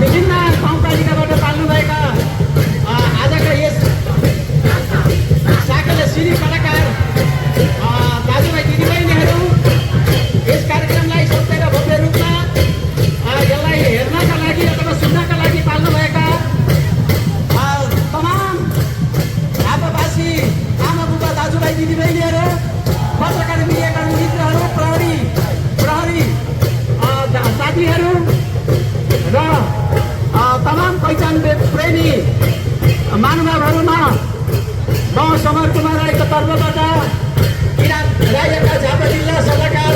विभिन्न गाउँपालिकाबाट पाल्नुभएका आजका यस साकेला सिरी कलाकार दाजुभाइ दिदीबहिनीहरू यस कार्यक्रमलाई सत्य र भव्य रूपमा यसलाई हेर्नका लागि अथवा सुन्नका लागि पाल्नुभएका तमाम झापावासी आमा बुबा दाजुभाइ दिदीबहिनीहरू, पत्रकार मिडियाकर्मी मित्रहरू, प्रहरी साथीहरू र तमाम पहिचान प्रेमी महानुभावहरूमा म समर कुमार राईको तर्फबाट किरात राज्यका झापा जिल्ला सल्लाहकार